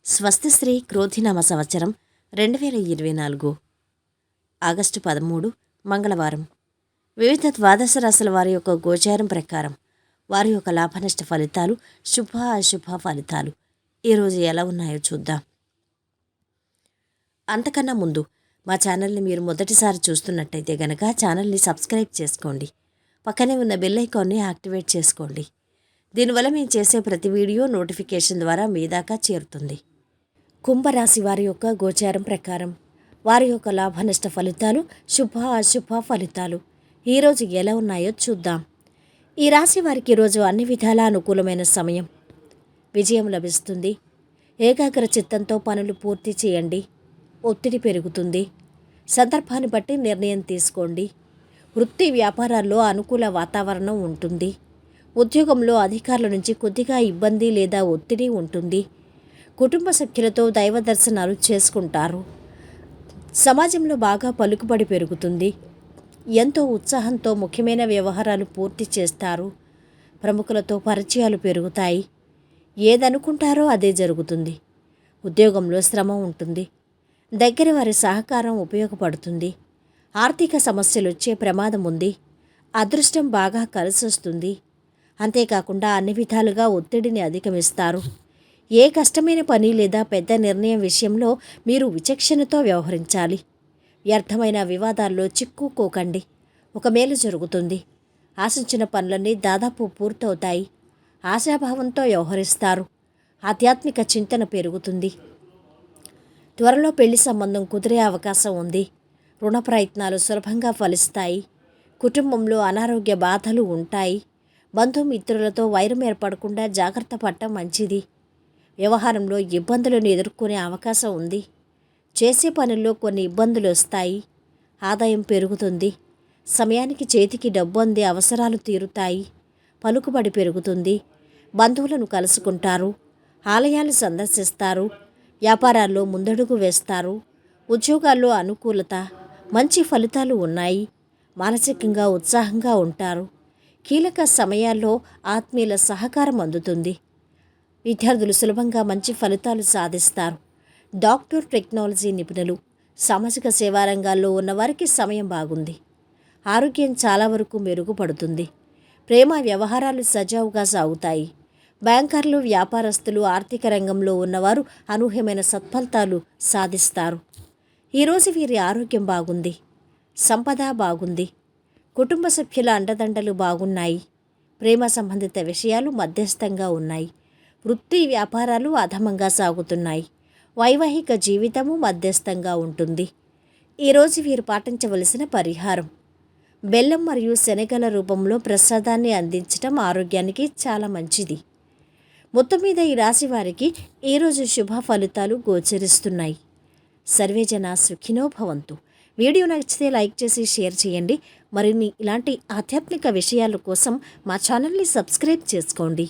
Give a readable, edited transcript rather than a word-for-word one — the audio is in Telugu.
స్వస్తిశ్రీ క్రోధినామ సంవత్సరం 2024 ఆగస్టు 13 మంగళవారం. వివిధ ద్వాదశ రాశుల వారి యొక్క గోచారం ప్రకారం వారి యొక్క లాభనష్ట ఫలితాలు, శుభ అశుభ ఫలితాలు ఈరోజు ఎలా ఉన్నాయో చూద్దాం. అంతకన్నా ముందు మా ఛానల్ని మీరు మొదటిసారి చూస్తున్నట్టయితే గనక ఛానల్ని సబ్స్క్రైబ్ చేసుకోండి. పక్కనే ఉన్న బెల్ ఐకాన్ని యాక్టివేట్ చేసుకోండి. దీనివల్ల మేము చేసే ప్రతి వీడియో నోటిఫికేషన్ ద్వారా మీ దాకా చేరుతుంది. కుంభరాశి వారి యొక్క గోచారం ప్రకారం వారి యొక్క లాభనష్ట ఫలితాలు, శుభ అశుభ ఫలితాలు ఈరోజు ఎలా ఉన్నాయో చూద్దాం. ఈ రాశి వారికి ఈరోజు అన్ని విధాలా అనుకూలమైన సమయం. విజయం లభిస్తుంది. ఏకాగ్ర చిత్తంతో పనులు పూర్తి చేయండి. ఒత్తిడి పెరుగుతుంది. సందర్భాన్ని బట్టి నిర్ణయం తీసుకోండి. వృత్తి వ్యాపారాల్లో అనుకూల వాతావరణం ఉంటుంది. ఉద్యోగంలో అధికారుల నుంచి కొద్దిగా ఇబ్బంది లేదా ఒత్తిడి ఉంటుంది. కుటుంబ సభ్యులతో దైవ దర్శనాలు చేసుకుంటారు. సమాజంలో బాగా పలుకుబడి పెరుగుతుంది. ఎంతో ఉత్సాహంతో ముఖ్యమైన వ్యవహారాలు పూర్తి చేస్తారు. ప్రముఖులతో పరిచయాలు పెరుగుతాయి. ఏదనుకుంటారో అదే జరుగుతుంది. ఉద్యోగంలో శ్రమ ఉంటుంది. దగ్గర వారి సహకారం ఉపయోగపడుతుంది. ఆర్థిక సమస్యలు వచ్చే ప్రమాదం ఉంది. అదృష్టం బాగా కలిసొస్తుంది. అంతేకాకుండా అన్ని విధాలుగా ఒత్తిడిని అధిగమిస్తారు. ఏ కష్టమైన పని లేదా పెద్ద నిర్ణయం విషయంలో మీరు విచక్షణతో వ్యవహరించాలి. వ్యర్థమైన వివాదాల్లో చిక్కుకోకండి. ఒక మేలు జరుగుతుంది. ఆశించిన పనులన్నీ దాదాపు పూర్తవుతాయి. ఆశాభావంతో వ్యవహరిస్తారు. ఆధ్యాత్మిక చింతన పెరుగుతుంది. త్వరలో పెళ్లి సంబంధం కుదిరే అవకాశం ఉంది. రుణ ప్రయత్నాలు సులభంగా ఫలిస్తాయి. కుటుంబంలో అనారోగ్య బాధలు ఉంటాయి. బంధుమిత్రులతో వైరం ఏర్పడకుండా జాగ్రత్త పడటం మంచిది. వ్యవహారంలో ఇబ్బందులను ఎదుర్కొనే అవకాశం ఉంది. చేసే పనుల్లో కొన్ని ఇబ్బందులు వస్తాయి. ఆదాయం పెరుగుతుంది. సమయానికి చేతికి డబ్బు అందే అవసరాలు తీరుతాయి. పలుకుబడి పెరుగుతుంది. బంధువులను కలుసుకుంటారు. ఆలయాలు సందర్శిస్తారు. వ్యాపారాల్లో ముందడుగు వేస్తారు. ఉద్యోగాల్లో అనుకూలత, మంచి ఫలితాలు ఉన్నాయి. మానసికంగా ఉత్సాహంగా ఉంటారు. కీలక సమయాల్లో ఆత్మీయుల సహకారం అందుతుంది. విద్యార్థులు సులభంగా మంచి ఫలితాలు సాధిస్తారు. డాక్టర్, టెక్నాలజీ నిపుణులు, సామాజిక సేవా రంగాల్లో ఉన్నవారికి సమయం బాగుంది. ఆరోగ్యం చాలా వరకు మెరుగుపడుతుంది. ప్రేమ వ్యవహారాలు సజావుగా సాగుతాయి. బ్యాంకర్లు, వ్యాపారస్తులు, ఆర్థిక రంగంలో ఉన్నవారు అనూహ్యమైన సత్ఫలితాలు సాధిస్తారు. ఈరోజు వీరి ఆరోగ్యం బాగుంది. సంపద బాగుంది. కుటుంబ సభ్యుల అండదండలు బాగున్నాయి. ప్రేమ సంబంధిత విషయాలు మధ్యస్థంగా ఉన్నాయి. వృత్తి వ్యాపారాలు అధమంగా సాగుతున్నాయి. వైవాహిక జీవితము మధ్యస్థంగా ఉంటుంది. ఈరోజు వీరు పాటించవలసిన పరిహారం: బెల్లం మరియు శనగల రూపంలో ప్రసాదాన్ని అందించటం ఆరోగ్యానికి చాలా మంచిది. మొత్తం మీద ఈ రాశి వారికి ఈరోజు శుభ ఫలితాలు గోచరిస్తున్నాయి. సర్వేజన సుఖినో భవంతు. వీడియో నచ్చితే లైక్ చేసి షేర్ చేయండి. మరిన్ని ఇలాంటి ఆధ్యాత్మిక విషయాల కోసం మా ఛానల్ని సబ్స్క్రైబ్ చేసుకోండి.